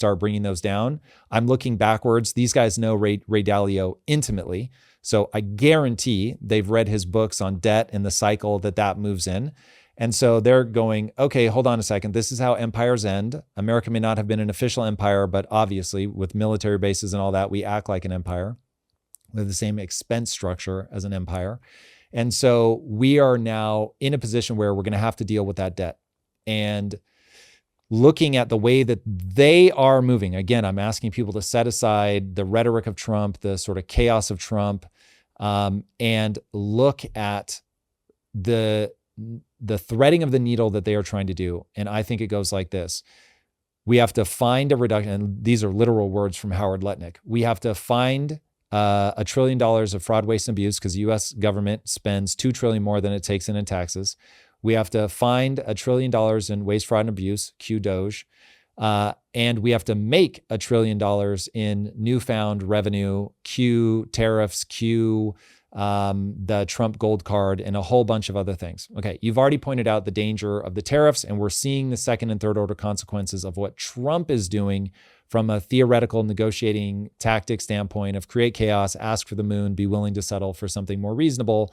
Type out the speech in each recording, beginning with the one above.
start bringing those down. I'm looking backwards. These guys know Ray Dalio intimately. So I guarantee they've read his books on debt and the cycle that moves in. And so they're going, okay, hold on a second. This is how empires end. America may not have been an official empire, but obviously with military bases and all that, we act like an empire. We have the same expense structure as an empire. And so we are now in a position where we're going to have to deal with that debt. And looking at the way that they are moving, again, I'm asking people to set aside the rhetoric of Trump, the sort of chaos of Trump, and look at the threading of the needle that they are trying to do. And I think it goes like this. We have to find a reduction, and these are literal words from Howard Lutnick. We have to find $1 trillion of fraud, waste, and abuse, because the U.S. government spends $2 trillion more than it takes in taxes. We have to find $1 trillion in waste, fraud, and abuse, cue Doge. And we have to make $1 trillion in newfound revenue, cue tariffs, cue the Trump gold card, and a whole bunch of other things. Okay, you've already pointed out the danger of the tariffs, and we're seeing the second and third order consequences of what Trump is doing from a theoretical negotiating tactic standpoint of create chaos, ask for the moon, be willing to settle for something more reasonable.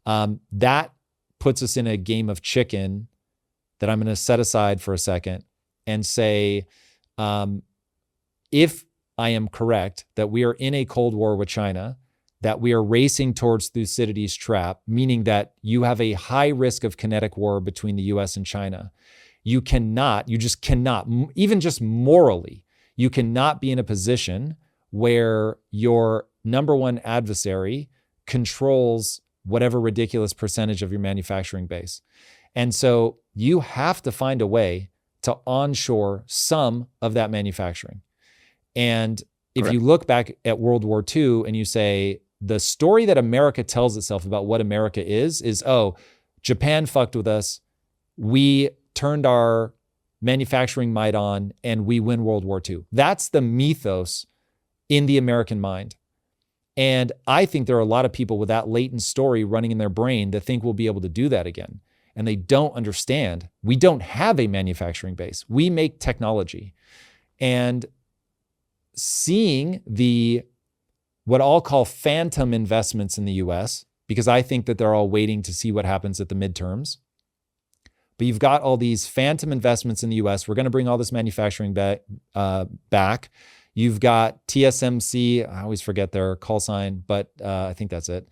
That puts us in a game of chicken that I'm going to set aside for a second and say, if I am correct that we are in a Cold War with China, that we are racing towards Thucydides' trap, meaning that you have a high risk of kinetic war between the US and China, you just cannot, even just morally, you cannot be in a position where your number one adversary controls whatever ridiculous percentage of your manufacturing base. And so you have to find a way to onshore some of that manufacturing. And if Correct. you look back at World War II and you say, the story that America tells itself about what America is, oh, Japan fucked with us. We turned our manufacturing might on and we win World War II. That's the mythos in the American mind. And I think there are a lot of people with that latent story running in their brain that think we'll be able to do that again. And they don't understand. We don't have a manufacturing base. We make technology. And seeing what I'll call phantom investments in the US, because I think that they're all waiting to see what happens at the midterms. But you've got all these phantom investments in the US. We're going to bring all this manufacturing back. You've got TSMC, I always forget their call sign, but I think that's it.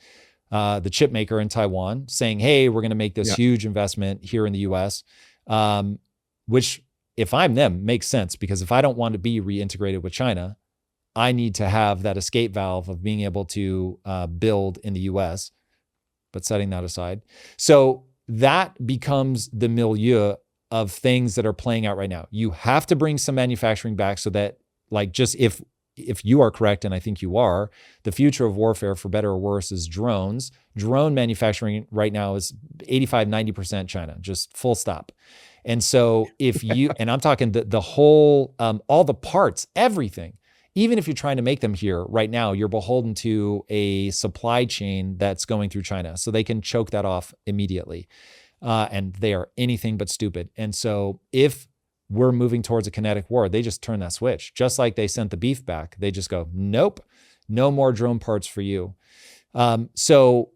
The chip maker in Taiwan saying, hey, we're going to make this huge investment here in the US, which if I'm them makes sense, because if I don't want to be reintegrated with China, I need to have that escape valve of being able to build in the US, but setting that aside. So that becomes the milieu of things that are playing out right now. You have to bring some manufacturing back so that, like, just if you are correct, and I think you are, the future of warfare, for better or worse, is drones. Drone manufacturing right now is 85, 90% China, just full stop. And so if you, and I'm talking the whole, all the parts, everything, even if you're trying to make them here right now, you're beholden to a supply chain that's going through China. So they can choke that off immediately. And they are anything but stupid. And so if we're moving towards a kinetic war, they just turn that switch. Just like they sent the beef back. They just go, nope, no more drone parts for you. So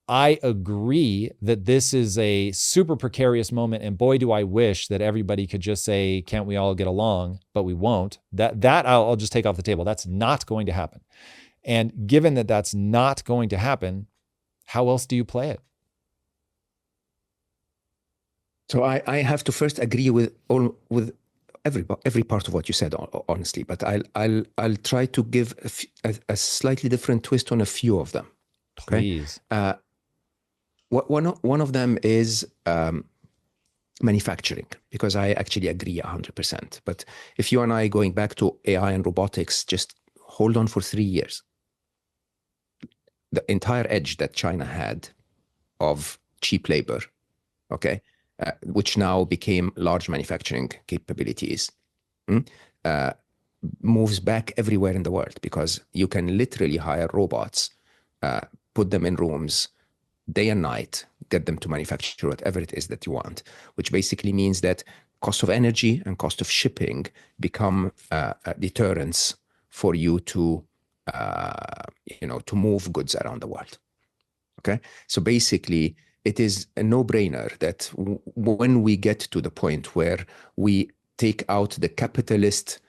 I agree that this is a super precarious moment, and boy, do I wish that everybody could just say, can't we all get along? But we won't. That I'll just take off the table. That's not going to happen. And given that that's not going to happen, how else do you play it? So I have to first agree with every part of what you said, honestly. But I'll try to give a slightly different twist on a few of them. Okay? Please. One of them is manufacturing, because I actually agree 100%. But if you and I going back to AI and robotics, just hold on for 3 years. The entire edge that China had of cheap labor, okay, which now became large manufacturing capabilities, moves back everywhere in the world, because you can literally hire robots, put them in rooms day and night, get them to manufacture whatever it is that you want, which basically means that cost of energy and cost of shipping become deterrents for you to, to move goods around the world. Okay, so basically, it is a no-brainer that when we get to the point where we take out the capitalist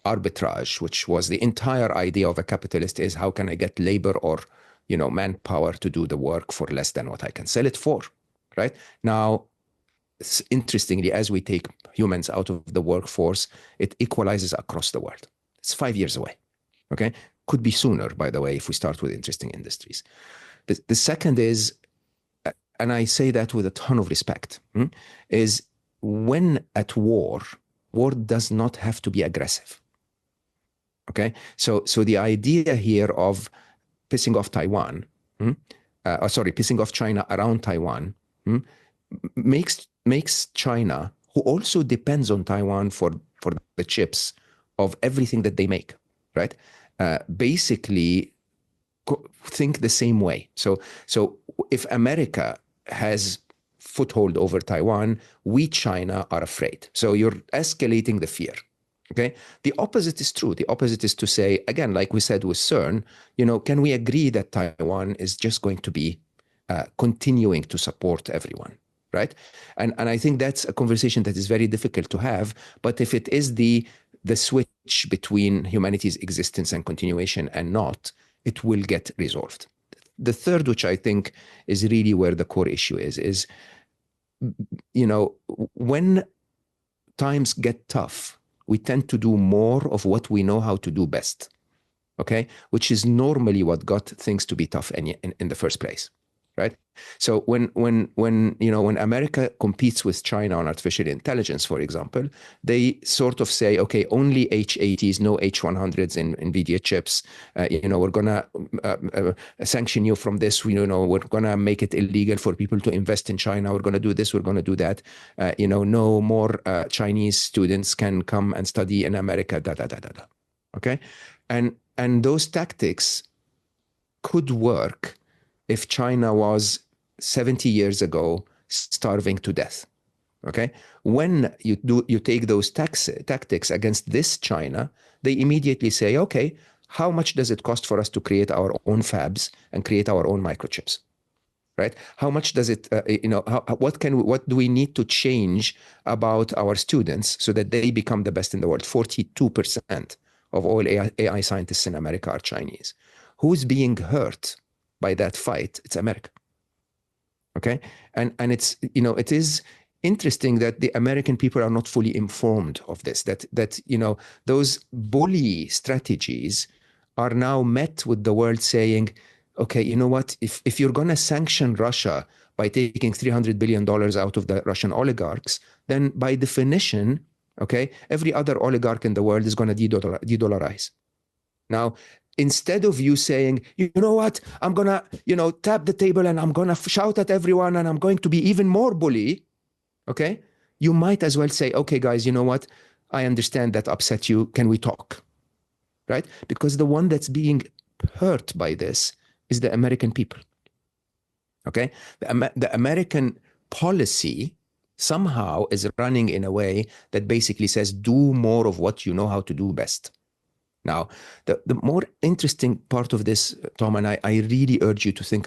arbitrage, which was the entire idea of a capitalist, is how can I get labor or manpower to do the work for less than what I can sell it for, right? Now, interestingly, as we take humans out of the workforce, it equalizes across the world. It's 5 years away, okay? Could be sooner, by the way, if we start with interesting industries. The second is, and I say that with a ton of respect, is when at war does not have to be aggressive, okay? So the idea here of pissing off Taiwan, pissing off China around Taiwan, makes China, who also depends on Taiwan for the chips of everything that they make, right? Basically think the same way. So if America has foothold over Taiwan, we, China, are afraid. So you're escalating the fear. Okay. The opposite is true. The opposite is to say, again, like we said with CERN, can we agree that Taiwan is just going to be continuing to support everyone, right? And I think that's a conversation that is very difficult to have. But if it is the switch between humanity's existence and continuation and not, it will get resolved. The third, which I think is really where the core issue is, when times get tough, we tend to do more of what we know how to do best, okay? Which is normally what got things to be tough in the first place, right? So when America competes with China on artificial intelligence, for example, they sort of say, okay, only H80s, no H100s in NVIDIA chips. We're gonna sanction you from this. We're gonna make it illegal for people to invest in China. We're gonna do this. We're gonna do that. No more Chinese students can come and study in America. Okay, and those tactics could work if China was 70 years ago starving to death, okay? When you take those tactics against this China, they immediately say, okay, how much does it cost for us to create our own fabs and create our own microchips, right? How much does it, what do we need to change about our students so that they become the best in the world? 42% of all AI scientists in America are Chinese. Who's being hurt by that fight? It's America. Okay, and it's it is interesting that the American people are not fully informed of this. That those bully strategies are now met with the world saying, okay, you know what? If you're going to sanction Russia by taking $300 billion out of the Russian oligarchs, then by definition, okay, every other oligarch in the world is going to de-dollarize. Now, instead of you saying, you know what, I'm going to, tap the table and I'm going to shout at everyone and I'm going to be even more bully, okay, you might as well say, okay, guys, you know what, I understand that upset you. Can we talk? Right? Because the one that's being hurt by this is the American people. Okay? The American policy somehow is running in a way that basically says, do more of what you know how to do best. Now, the more interesting part of this, Tom, and I really urge you to think